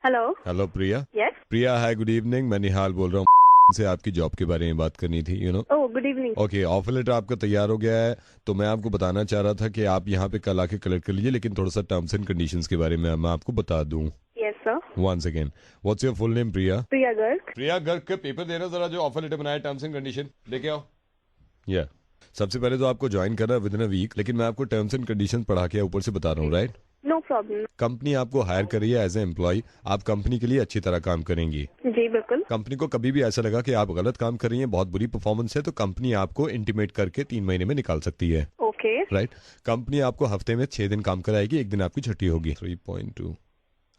Hello. Hello प्रिया। Yes. प्रिया हाय, good evening. मैं निहाल बोल रहा हूँ से आपकी जॉब के बारे में बात करनी थी। Oh, good evening. Okay, offer letter आपका तैयार हो गया है, तो मैं आपको बताना चाह रहा था कि आप यहाँ पे कल आके कलेक्ट कर लीजिए, लेकिन थोड़ा सा टर्म्स एंड कंडीशंस के बारे में मैं आपको बता दूं। Yes sir. Once again, what's your full name? Priya. Priya Garg. Priya Garg का पेपर देना जरा, जो ऑफर लेटर बनाया टर्म्स एंड कंडीशन लेके आओ। या सबसे पहले तो आपको ज्वाइन करना है विद इन अ वीक, लेकिन मैं आपको टर्म्स एंड कंडीशन पढ़ा के ऊपर से बता रहा हूँ, राइट? No problem. कंपनी आपको हायर कर रही है एज ए एम्प्लॉय, आप कंपनी के लिए अच्छी तरह काम करेंगी। जी बिल्कुल। कंपनी को कभी भी ऐसा लगा कि आप गलत काम कर रही हैं, बहुत बुरी परफॉर्मेंस है, तो कंपनी आपको इंटीमेट करके 3 महीने में निकाल सकती है। ओके। राइट। कंपनी आपको हफ्ते में 6 दिन काम कराएगी, 1 दिन आपकी छुट्टी होगी। 3.2,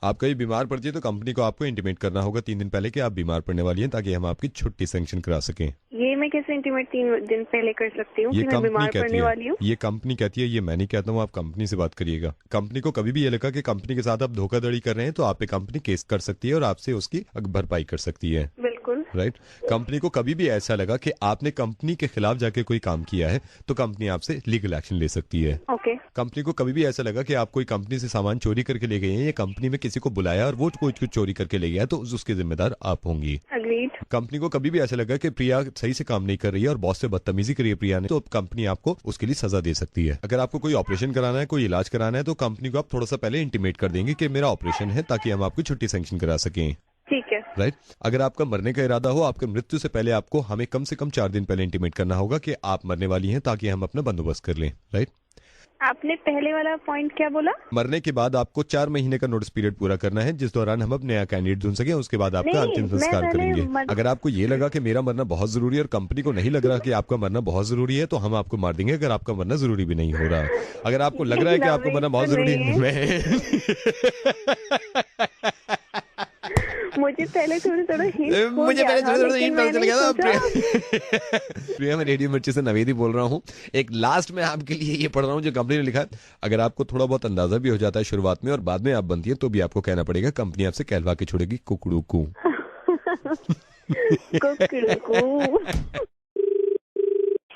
आप कहीं बीमार पड़ती है तो कंपनी को आपको इंटीमेट करना होगा 3 दिन पहले कि आप बीमार पड़ने वाली हैं, ताकि हम आपकी छुट्टी सैंक्शन करा सकें। ये मैं कैसे इंटीमेट 3 दिन पहले कर सकती हूँ ये कि मैं कंपनी बीमार कहती पड़ने है, वाली हूँ? ये कंपनी कहती है, ये मैं नहीं कहता हूँ, आप कंपनी से बात करिएगा। कंपनी को कभी भी ये लगा कि कंपनी के साथ आप धोखाधड़ी कर रहे हैं, तो आप पे कंपनी केस कर सकती है और आपसे उसकी भरपाई कर सकती है। बिल्कुल। राइट। कंपनी को कभी भी ऐसा लगा कि आपने कंपनी के खिलाफ जाके कोई काम किया है, तो कंपनी आपसे लीगल एक्शन ले सकती है। ओके। कंपनी को कभी भी ऐसा लगा कि आप कोई कंपनी से सामान चोरी करके ले गए हैं, या कंपनी में किसी को बुलाया और वो कुछ चोरी करके ले गया, तो उसके जिम्मेदार आप होंगी। अग्रीड। कंपनी को कभी भी ऐसा लगा कि प्रिया सही से काम नहीं कर रही है और बॉस से बदतमीजी करी है प्रिया ने, तो कंपनी आपको उसके लिए सजा दे सकती है। अगर आपको कोई ऑपरेशन कराना है, कोई इलाज कराना है, तो कंपनी को आप थोड़ा सा पहले इंटीमेट कर देंगे कि मेरा ऑपरेशन है, ताकि हम आपकी छुट्टी सैंक्शन करा सकें। ठीक है। राइट। अगर आपका मरने का इरादा हो, आपके मृत्यु से पहले आपको हमें कम से कम 4 दिन पहले इंटीमेट करना होगा कि आप मरने वाली हैं, ताकि हम अपना बंदोबस्त कर लें। राइट। आपने पहले वाला पॉइंट क्या बोला? मरने के बाद आपको 4 महीने का नोटिस पीरियड पूरा करना है, जिस दौरान हम अब नया कैंडिडेट ढूंढ सके, उसके बाद आपका नहीं, अंतिम मैं संस्कार पहले करेंगे। अगर आपको ये लगा कि मेरा मरना बहुत जरूरी है और कंपनी को नहीं लग रहा कि आपका मरना बहुत जरूरी है, तो हम आपको मार देंगे, अगर आपका मरना जरूरी भी नहीं हो रहा। अगर आपको लग रहा है कि आपको मरना बहुत जरूरी है, मुझे पहले थोड़ा मुझे पहले थोड़ा हिंट पता चल गया था। प्रिया, मैं रेडियो मिर्ची से नवेदी बोल रहा हूँ। एक लास्ट में आपके लिए ये पढ़ रहा हूँ जो कंपनी ने लिखा है। अगर आपको थोड़ा बहुत अंदाजा भी हो जाता है शुरुआत में और बाद में आप बनती है, तो भी आपको कहना पड़ेगा, कंपनी आपसे कहलवा के छोड़ेगी कुकड़ू को।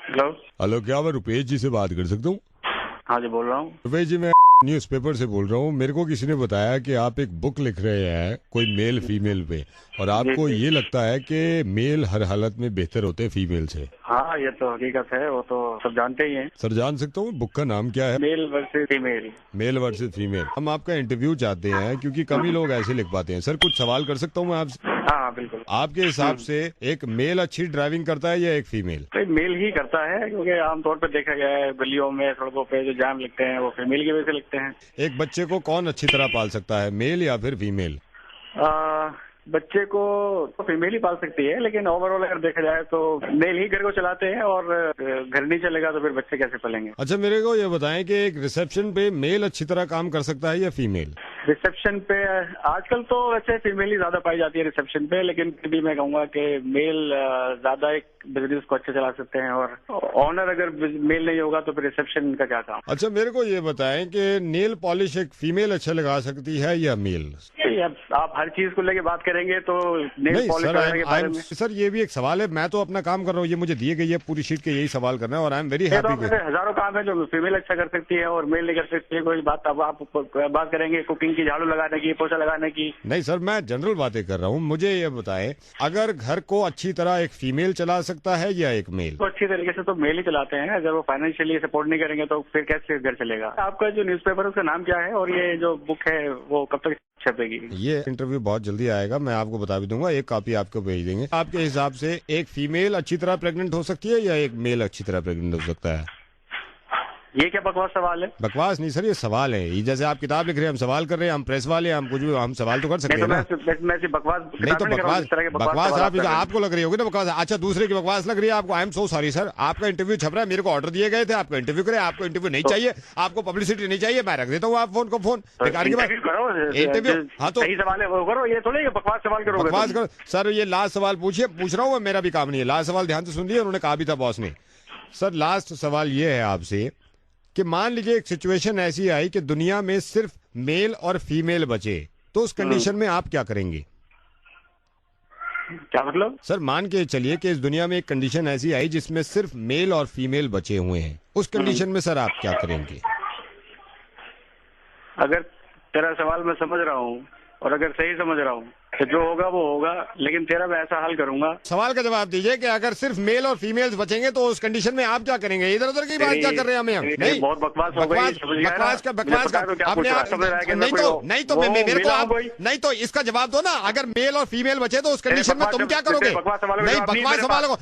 हेलो। हेलो, क्या मैं रुपेश जी से बात कर सकता हूँ? हाँ जी, बोल रहा हूँ। रुपेश जी, मैं न्यूज़पेपर से बोल रहा हूँ। मेरे को किसी ने बताया कि आप एक बुक लिख रहे हैं कोई मेल फीमेल पे, और आपको ये लगता है कि मेल हर हालत में बेहतर होते हैं फीमेल से। हाँ, ये तो हकीकत है, वो तो सब जानते ही हैं। सर, जान सकता हूँ बुक का नाम क्या है? Male versus female. Male versus female. हम आपका इंटरव्यू चाहते हैं, क्योंकि कम ही लोग ऐसे लिख पाते हैं। सर, कुछ सवाल कर सकता हूँ मैं आपसे? हाँ बिल्कुल। आपके हिसाब से एक मेल अच्छी ड्राइविंग करता है या एक फीमेल? मेल ही करता है, क्योंकि आमतौर पर देखा गया है गलियों में, सड़कों पे जो जाम लिखते हैं वो फीमेल की वजह से लिखते हैं। एक बच्चे को कौन अच्छी तरह पाल सकता है, मेल या फिर फीमेल? बच्चे को तो फीमेल ही पाल सकती है, लेकिन ओवरऑल अगर देखा जाए तो मेल ही घर को चलाते हैं, और घर नहीं चलेगा तो फिर बच्चे कैसे पलेंगे। अच्छा, मेरे को ये बताएं कि एक रिसेप्शन पे मेल अच्छी तरह काम कर सकता है या फीमेल? रिसेप्शन पे आजकल तो वैसे फीमेल ही ज्यादा पाई जाती है रिसेप्शन पे, लेकिन फिर भी मैं कहूंगा कि मेल ज्यादा एक बिजनेस को अच्छे चला सकते हैं, और ऑनर अगर मेल नहीं होगा तो फिर रिसेप्शन का क्या काम। अच्छा, मेरे को ये बताएं कि नेल पॉलिश एक फीमेल अच्छा लगा सकती है या मेल? आप हर चीज को लेके बात करेंगे तो नेल पॉलिश करने के बारे में। सर, ये भी एक सवाल है। मैं तो अपना काम कर रहा हूँ, ये मुझे दिए गई है पूरी शीट के, यही सवाल करना है, और आई एम वेरी हैप्पी। हजारों काम है जो फीमेल अच्छा कर सकती है और मेल नहीं कर सकती है। कोई बात, अब आप बात करेंगे कुकिंग की, झाड़ू लगाने की, पोछा लगाने की। नहीं सर, मैं जनरल बातें कर रहा हूँ। मुझे ये बताएं, अगर घर को अच्छी तरह एक फीमेल चला सकता है या एक मेल? तो अच्छी तरीके से तो मेल ही चलाते हैं। अगर वो फाइनेंशियली सपोर्ट नहीं करेंगे तो फिर कैसे घर चलेगा। आपका जो न्यूज़पेपर है उसका नाम क्या है, और ये जो बुक है वो कब तक छपेगी? ये इंटरव्यू बहुत जल्दी आएगा, मैं आपको बता भी दूंगा, एक कॉपी आपको भेज देंगे। आपके हिसाब से एक फीमेल अच्छी तरह प्रेग्नेंट हो सकती है या एक मेल अच्छी तरह प्रेग्नेंट हो सकता है? ये क्या बकवास सवाल है? बकवास नहीं सर, ये सवाल है। ये जैसे आप किताब लिख रहे हैं, हम सवाल कर रहे हैं, हम प्रेस वाले हैं, हम कुछ भी, हम सवाल तो कर सकते हैं ना। मैं बकवास नहीं तो बकवास आपको लग रही होगी ना बकवास। अच्छा, दूसरे की बकवास लग रही है आपको। I am so sorry sir, आपका इंटरव्यू छप रहा है, मेरे को ऑर्डर दिए गए थे, आपका इंटरव्यू करें। आपको इंटरव्यू नहीं चाहिए, आपको पब्लिसिटी नहीं चाहिए, मैं रख देता हूँ आप फोन को। फोन बेकार की बात। इंटरव्यू, हाँ तो सही सवाल है वो करो, ये थोड़ी बकवास सवाल करो। बकवास करो सर। ये लास्ट सवाल पूछिए, पूछ रहा हूँ, मेरा भी काम नहीं है। लास्ट सवाल ध्यान से सुन लिया, उन्होंने कहा भी था बॉस ने। सर, लास्ट सवाल ये है आपसे कि मान लीजिए एक सिचुएशन ऐसी आई कि दुनिया में सिर्फ मेल और फीमेल बचे, तो उस कंडीशन में आप क्या करेंगे? क्या मतलब? सर, मान के चलिए कि इस दुनिया में एक कंडीशन ऐसी आई जिसमें सिर्फ मेल और फीमेल बचे हुए हैं, उस कंडीशन में सर आप क्या करेंगे? अगर तेरा सवाल मैं समझ रहा हूँ और अगर सही समझ रहा हूँ तो जो होगा वो होगा, लेकिन तेरा मैं ऐसा हल करूंगा। सवाल का जवाब दीजिए कि अगर सिर्फ मेल और फीमेल्स बचेंगे तो उस कंडीशन में आप क्या करेंगे? इधर उधर की बात क्या कर रहे हैं हमें? नहीं, बहुत बकवास हो गई। बकवास का आपने नहीं तो मेरे को आप नहीं तो इसका जवाब दो ना। अगर मेल और फीमेल बचे तो उस कंडीशन में तुम क्या करोगे? नहीं, बकवास सवालों को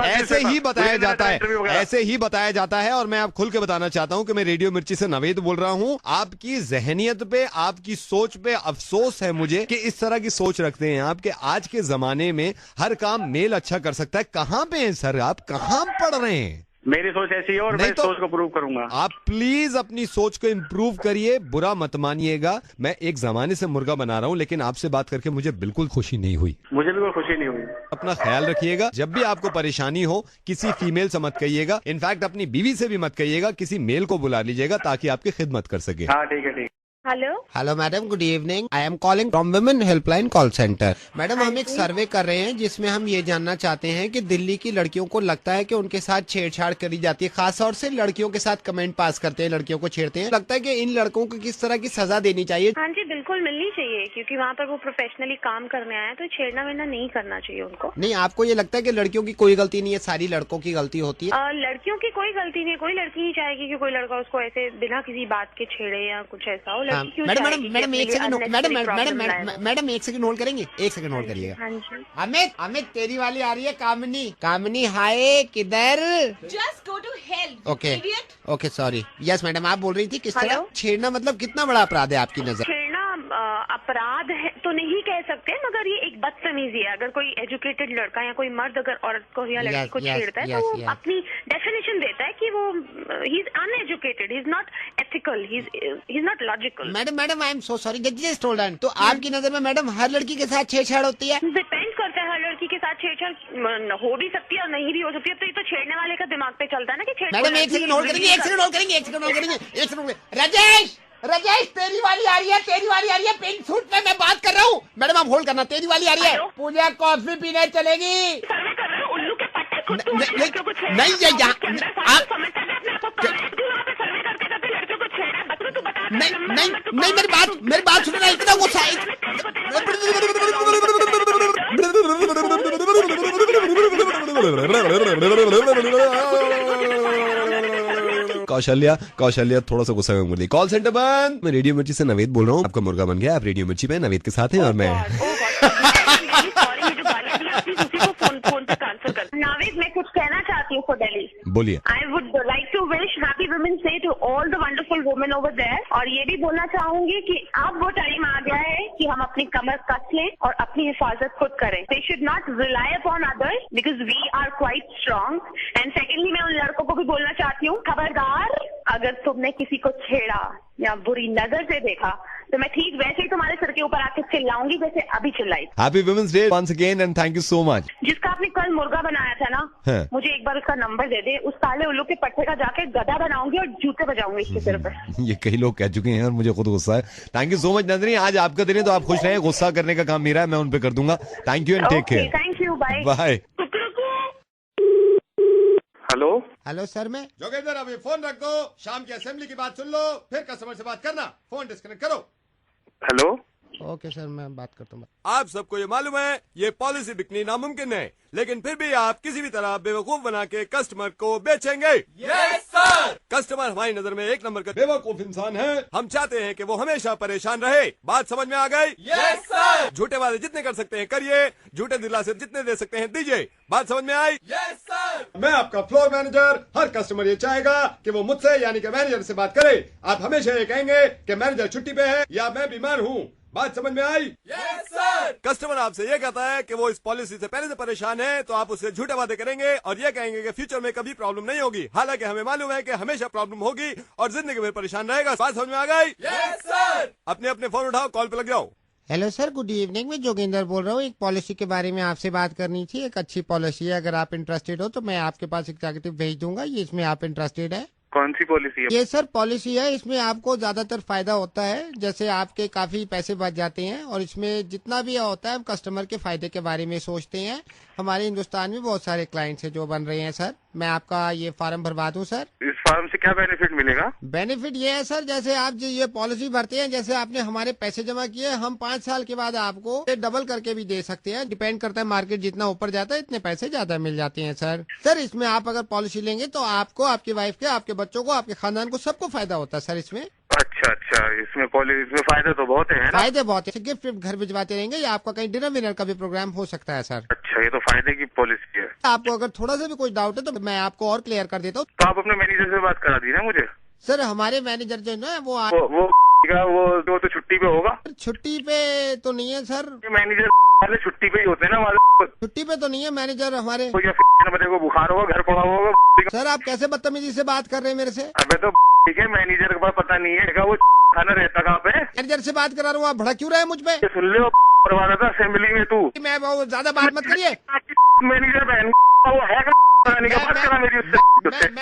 ऐसे ही बताया जाता है, ऐसे ही बताया जाता है। और मैं आप खुल के बताना चाहता हूँ कि मैं रेडियो मिर्ची से नवेद बोल रहा हूँ। आपकी जहनियत पे, आपकी सोच पे अफसोस है मुझे कि इस तरह की सोच रखते हैं आप कि आज के जमाने में हर काम मेल अच्छा कर सकता है। कहां पे हैं सर आप? कहां पढ़ रहे हैं? मेरी सोच ऐसी है और मैं सोच को प्रूव करूंगा। आप प्लीज अपनी सोच को इम्प्रूव करिए, बुरा मत मानिएगा। मैं एक जमाने से मुर्गा बना रहा हूं, लेकिन आपसे बात करके मुझे बिल्कुल खुशी नहीं हुई। मुझे बिल्कुल खुशी नहीं हुई। अपना ख्याल रखिएगा। जब भी आपको परेशानी हो किसी फीमेल से मत कहिएगा। इनफैक्ट अपनी बीवी से भी मत कहिएगा, किसी मेल को बुला लीजिएगा ताकि आपकी खिदमत कर सके। हाँ ठीक है, ठीक। Hello madam, good evening. I am calling from women helpline call centre. Madam, हम एक सर्वे कर रहे हैं जिसमें हम ये जानना चाहते हैं कि दिल्ली की लड़कियों को लगता है कि उनके साथ छेड़छाड़ करी जाती है, खासतौर से लड़कियों के साथ कमेंट पास करते हैं, लड़कियों को छेड़ते हैं। लगता है कि इन लड़कों को किस तरह की सजा देनी चाहिए? हाँ जी, बिल्कुल मिलनी चाहिए, क्योंकि वहाँ पर वो प्रोफेशनली काम करने आए हैं, तो छेड़ना वेड़ना नहीं करना चाहिए उनको। नहीं, आपको ये लगता है कि लड़कियों की कोई गलती नहीं है, सारी लड़कों की गलती होती है? लड़कियों की कोई गलती नहीं, कोई लड़की नहीं चाहेगी कि कोई लड़का उसको ऐसे बिना किसी बात के छेड़े या कुछ ऐसा हो। मैडम एक सेकंड, मैडम एक सेकंड होल्ड करेंगे? एक सेकंड होल्ड करिएगा। अमित तेरी वाली आ रही है। कामिनी हाय, किधर? Just go to hell. Okay sorry. Yes madam, आप बोल रही थी किस तरह छेड़ना मतलब कितना बड़ा अपराध है आपकी नजर? छेड़ना अपराध है तो नहीं कह सकते, मगर ये एक बदतमीजी है। अगर कोई एजुकेटेड लड़का या कोई मर्द अगर औरत को या लड़की को छेड़ता है तो वो अपनी डेफिनेशन देता है कि वो he is uneducated, he is not ethical, he is not logical. Madam I am so sorry, just hold on. तो आपकी नजर में मैडम हर लड़की के साथ छेड़छाड़ होती है? डिपेंड करता है, हर लड़की के साथ छेड़छाड़ हो भी सकती है और नहीं भी हो सकती है। तो ये तो छेड़ने वाले का दिमाग पे चलता है ना कि मैडम एक सेकंड होल्ड करेंगे। राजेश तेरी वाली आ रही है, पिंक सूट में मैं बात कर रहा हूँ। मैडम आप होल्ड करना, तेरी वाली आ रही है। पूजा कॉफी पीने चलेगी? उल्लू के पट्टे नहीं, मेरी बात सुनना, इतना गुस्सा कौशल्या थोड़ा सा गुस्सा कर दी। कॉल सेंटर बंद। मैं रेडियो मिर्ची से नवेद बोल रहा हूँ। आपका मुर्गा बन गया। आप रेडियो मिर्ची पे नवेद के साथ हैं और मैं नावेद, मैं कुछ कहना चाहती हूँ फॉर दिल्ली। बोलिए। I would like to wish happy women's day to all the wonderful women over there. और ये भी बोलना चाहूंगी कि अब वो टाइम आ गया है कि हम अपनी कमर कस लें और अपनी हिफाजत खुद करें। They should not rely upon others because we are quite strong. And secondly, मैं उन लड़कों को भी बोलना चाहती हूँ, खबरदार अगर तुमने किसी को छेड़ा या बुरी नजर से देखा तो मैं ठीक वैसे ही तुम्हारे सर के ऊपर आके चिल्लाऊंगी जैसे अभी चिल्लाई। Happy women's day once again and thank you so much. जिसका आपने कल मुर्गा बनाया था ना, मुझे एक बार उसका नंबर दे दे। उस काले उल्लू के पट्टे का जाके गधा बनाऊंगी और जूते बजाऊंगी इसके सिर पर। ये कई लोग कह चुके हैं और मुझे खुद गुस्सा है। Thank you so much Nandini, आज आपका दिन है तो आप खुश रहे। गुस्सा करने का काम मेरा है, मैं उन पे कर दूंगा। Thank you and take care. Thank you, bye bye. Hello sir, मैं जोगेंद्र, अभी फोन रख दो। शाम की असेंबली की बात सुन लो, फिर कस्टमर से बात करना। फोन डिस्कनेक्ट करो। हेलो। ओके सर, मैं बात करता हूँ। आप सबको ये मालूम है ये पॉलिसी बिकनी नामुमकिन है, लेकिन फिर भी आप किसी भी तरह बेवकूफ बना के कस्टमर को बेचेंगे। Yes sir. कस्टमर हमारी नजर में एक नंबर का बेवकूफ इंसान है। हम चाहते हैं कि वो हमेशा परेशान रहे। बात समझ में आ गई? Yes sir. झूठे वादे जितने कर सकते हैं करिए, झूठे दिलासे जितने दे सकते हैं दीजिए। बात समझ में आई? Yes sir. मैं आपका फ्लोर मैनेजर। हर कस्टमर ये चाहेगा कि वो मुझसे यानी कि मैनेजर से बात करे। आप हमेशा ये कहेंगे कि मैनेजर छुट्टी पे है या मैं बीमार हूँ। बात समझ में आई? Yes sir. कस्टमर आपसे ये कहता है कि वो इस पॉलिसी से पहले से परेशान है, तो आप उससे झूठे वादे करेंगे और ये कहेंगे कि फ्यूचर में कभी प्रॉब्लम नहीं होगी। हालांकि हमें मालूम है कि हमेशा प्रॉब्लम होगी और जिंदगी में परेशान रहेगा। बात समझ में आ गई? Yes sir. अपने फोन उठाओ, कॉल पे लग जाओ। Hello sir, good evening. मैं जोगेंद्र बोल रहा हूँ। एक पॉलिसी के बारे में आपसे बात करनी थी। एक अच्छी पॉलिसी है, अगर आप इंटरेस्टेड हो तो मैं आपके पास एग्जीक्यूटिव भेज दूंगा। ये इसमें आप इंटरेस्टेड है? कौन सी पॉलिसी है? ये सर पॉलिसी है, इसमें आपको ज्यादातर फायदा होता है। जैसे आपके काफी पैसे बच जाते हैं और इसमें जितना भी होता है हम कस्टमर के फायदे के बारे में सोचते हैं। हमारे हिंदुस्तान में बहुत सारे क्लाइंट्स हैं जो बन रहे हैं सर। मैं आपका ये फॉर्म भरवा दूं सर? इस फॉर्म से क्या बेनिफिट मिलेगा? बेनिफिट ये है सर, जैसे आप जो ये पॉलिसी भरते हैं, जैसे आपने हमारे पैसे जमा किए, हम 5 साल के बाद आपको डबल करके भी दे सकते हैं। डिपेंड करता है, मार्केट जितना ऊपर जाता है इतने पैसे ज्यादा मिल जाते हैं सर। सर इसमें आप अगर पॉलिसी लेंगे तो आपको, आपकी वाइफ के, आपके बच्चों को, आपके खानदान को, सबको फायदा होता है सर इसमें। अच्छा, इसमें फायदा तो बहुत है ना? फायदे बहुत है, गिफ्ट घर भिजवाते रहेंगे, या आपका कहीं डिनर विनर का भी प्रोग्राम हो सकता है सर। अच्छा, ये तो फायदे की पॉलिसी है। आपको अगर थोड़ा सा भी कोई डाउट है तो मैं आपको और क्लियर कर देता हूँ। तो आप अपने मैनेजर से बात करा दी ना मुझे। सर हमारे मैनेजर जो है ना वो तो छुट्टी पे होगा। छुट्टी पे तो नहीं है सर। मैनेजर वाले छुट्टी पे ही होते हैं ना हमारे। छुट्टी पे तो नहीं है मैनेजर हमारे। तो बंदे को बुखार होगा, घर पड़ा होगा। सर आप कैसे बदतमीजी से बात कर रहे हैं मेरे से? अबे तो ठीक है, मैनेजर का पता नहीं है वो खाना रहता कहाँ पे? मैनेजर से बात करा रहा हूँ, आप भड़क क्यों रहे हैं मुझ पे? सुन ले, करवा रहा था असेंबली में तू। मैं वो ज्यादा बात मत करिए। मैनेजर बहन वो है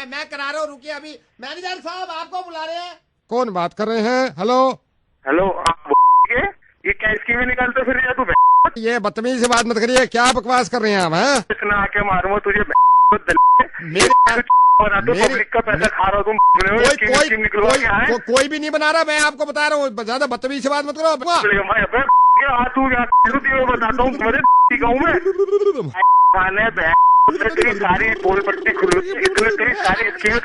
मैं करा रहा हूँ, रुकिए अभी। मैनेजर साहब आपको बुला रहे हैं। कौन बात कर रहे हैं? हेलो आप ये क्या स्कीमें निकालते फिर तू? ये बदतमीजी से बात मत करिए, क्या बकवास कर रहे हैं आप? हैं इतना आके मारूंगा तुझे। पब्लिक का पैसा खा रहा हूँ तुम। कोई भी नहीं बना रहा, मैं आपको बता रहा हूँ, ज्यादा बदतमीजी से बात मत करो। बताता हूँ तेरी सारी पोल पट्टी तेरी सारी स्कीमें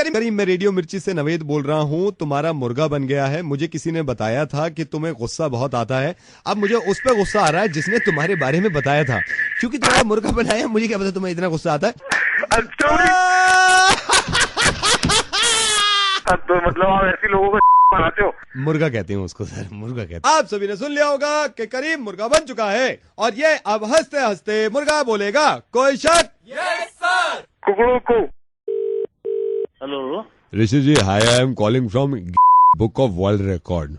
करीम, मैं रेडियो मिर्ची से नवेद बोल रहा हूँ। तुम्हारा मुर्गा बन गया है। मुझे किसी ने बताया था कि तुम्हें गुस्सा बहुत आता है। अब मुझे उस पर गुस्सा आ रहा है जिसने तुम्हारे बारे में बताया था। क्योंकि तुम्हारा मुर्गा बनाया, मुझे क्या पता तुम्हें इतना गुस्सा आता है। तो मतलब आप ऐसे लोगों को बनाते हो? मुर्गा कहते हैं उसको सर, मुर्गा कहते हैं। आप सभी ने सुन लिया होगा कि करीम मुर्गा बन चुका है और ये अब हंसते हंसते मुर्गा बोलेगा। कोई शक? Yes sir. कुकड़ों को। Hello Rishi ji, hi, I am calling from book of world record.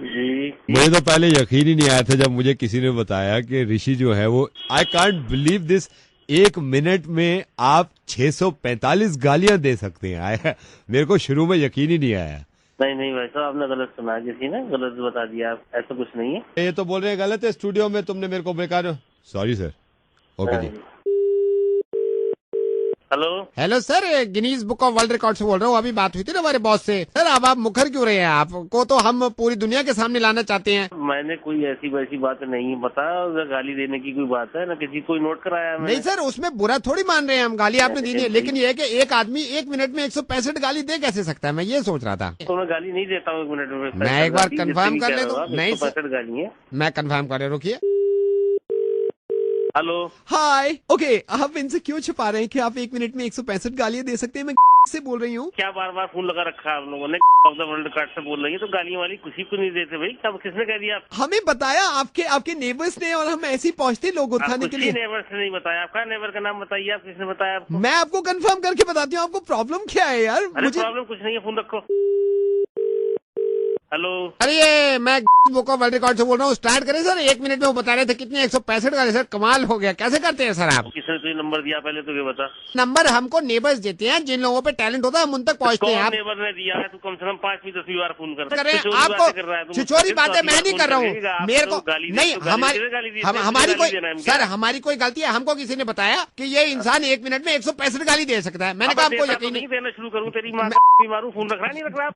जी, मुझे तो पहले यकीन ही नहीं आया था जब मुझे किसी ने बताया कि ऋषि जो है वो, I can't believe this, 1 minute में आप 645 गालियां दे सकते हैं। मेरे को शुरू में यकीन ही नहीं आया। नहीं भाई साहब, आपने गलत सुना, किसी ने गलत बता दिया। ऐसा कुछ नहीं है। ये तो बोल रहे हैं गलत है, स्टूडियो में तुमने मेरे को बेकार। Sorry sir. ओके जी। Hello sir, Guinness book of world record से बोल रहा हूँ। अभी बात हुई थी ना हमारे बॉस से। सर अब आप मुखर क्यों रहे हैं? आपको तो हम पूरी दुनिया के सामने लाना चाहते हैं। मैंने कोई ऐसी वैसी बात नहीं बताया, गाली देने की कोई बात है ना, किसी को नोट कराया मैंने। नहीं सर, उसमें बुरा थोड़ी मान रहे हैं हम, गाली आपने दी नहीं है। लेकिन ये है कि एक आदमी 1 मिनट में 165 गाली दे कैसे सकता है, मैं ये सोच रहा था। तो मैं गाली नहीं देता हूँ 1 मिनट में। मैं एक बार कंफर्म कर ले दूं। नहीं सर, गाली है। मैं कंफर्म कर रहा हूँ, रुकिए। हेलो, हाय। ओके, आप इनसे क्यों छुपा रहे हैं कि आप 1 मिनट में 165 गालियां दे सकते हैं? मैं से बोल रही हूँ। क्या बार बार फोन लगा रखा है आप लोगों ने? ऑफ द वर्ल्ड रिकॉर्ड से बोल रही है तो गालियां वाली किसी को नहीं देते भाई। क्या किसने कह दिया? हमें बताया आपके नेबर्स ने, और हम ऐसे ही पहुँचते लोग उठाने के लिए। नेबर से नहीं बताया? आपका नेबर का नाम बताइए, आप किसने बताया आपको? मैं आपको कंफर्म करके बताती हूँ। आपको प्रॉब्लम क्या है यार? मुझे प्रॉब्लम कुछ नहीं है, फोन रखो। हेलो, अरे ये मैं बुक ऑफ वर्ल्ड रिकॉर्ड से बोल रहा हूँ। स्टार्ट करें सर। 1 मिनट में वो बता रहे थे कितने 165 गाली। सर कमाल हो गया, कैसे करते हैं सर आप? किसने तुझे नंबर दिया पहले तो ये बता। नंबर हमको नेबर्स देते हैं, जिन लोगों पे टैलेंट होता है हम उन तक पहुँचते हैं। आप नेबर ने दिया है? तू कम से कम 5-10 बार फोन कर रहे हैं। आपको छिछोरी बातें मैं नहीं कर रहा हूँ। मेरे को नहीं, हमारी कोई गलती है। हमको किसी ने बताया कि ये इंसान 1 मिनट में 165 गाली दे सकता है। मैंने कहा आपको यकीन नहीं देना शुरू करूँ? तेरी माँ मारू, फोन रख रहा नहीं रख रहा?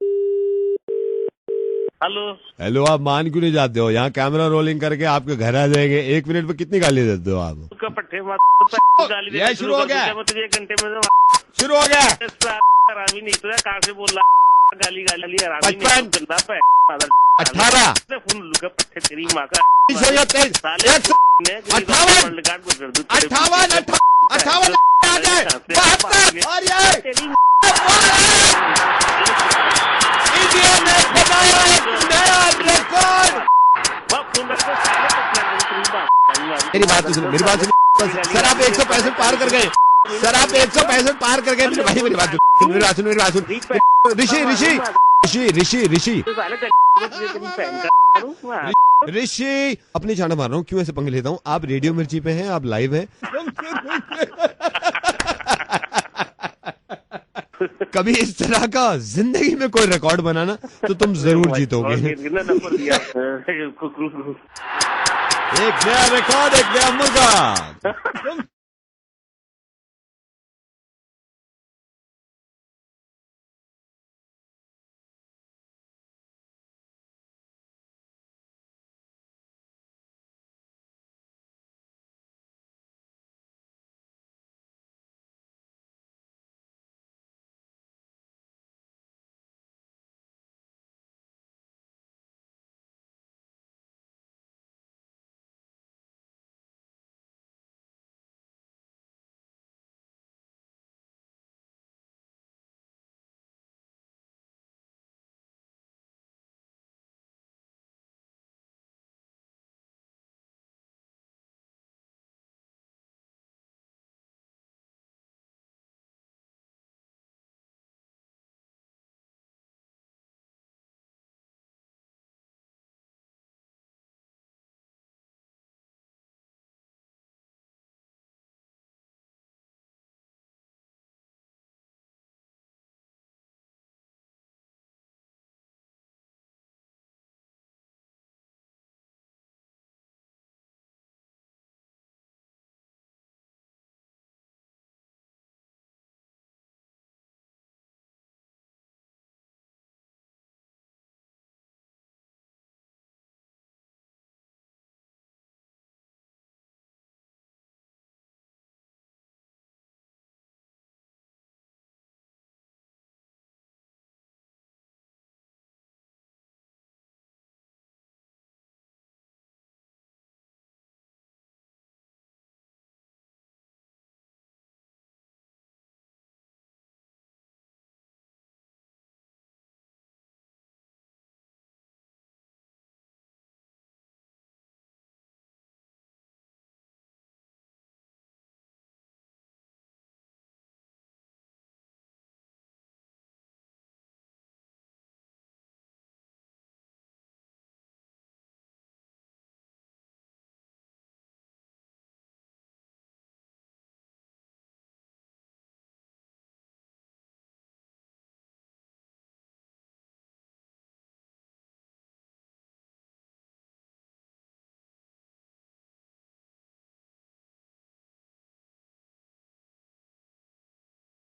हेलो, आप मान क्यों नहीं जाते हो? यहाँ कैमरा रोलिंग करके आपके घर आ जाएंगे। 1 मिनट में कितनी गाली देते हो आप? गाली शुरू हो गया। 1 घंटे में शुरू हो गया। हरामी नहीं तो कहाँ से बोल रहा? गाली 18 फोन लुका पट्टे तेरी माँ का 58 आ जाए 72 और ये इंडिया ने बनाया एक नया रिकॉर्ड। मेरी बात तो सुनो, मेरी बात सुनो सर। आप 165 पार कर गए सर, आप 165 पार कर गए। भाई मेरी बात सुन, मेरी बात सुन, मेरी बात सुन। ऋषि अपनी जान मार रहा हूँ, क्यों ऐसे पंगे लेता हूँ? आप रेडियो मिर्ची पे हैं, आप लाइव हैं। कभी इस तरह का जिंदगी में कोई रिकॉर्ड बनाना तो तुम जरूर जीतोगे। कितना नंबर दिया? एक नया रिकॉर्ड, एक नया मौका।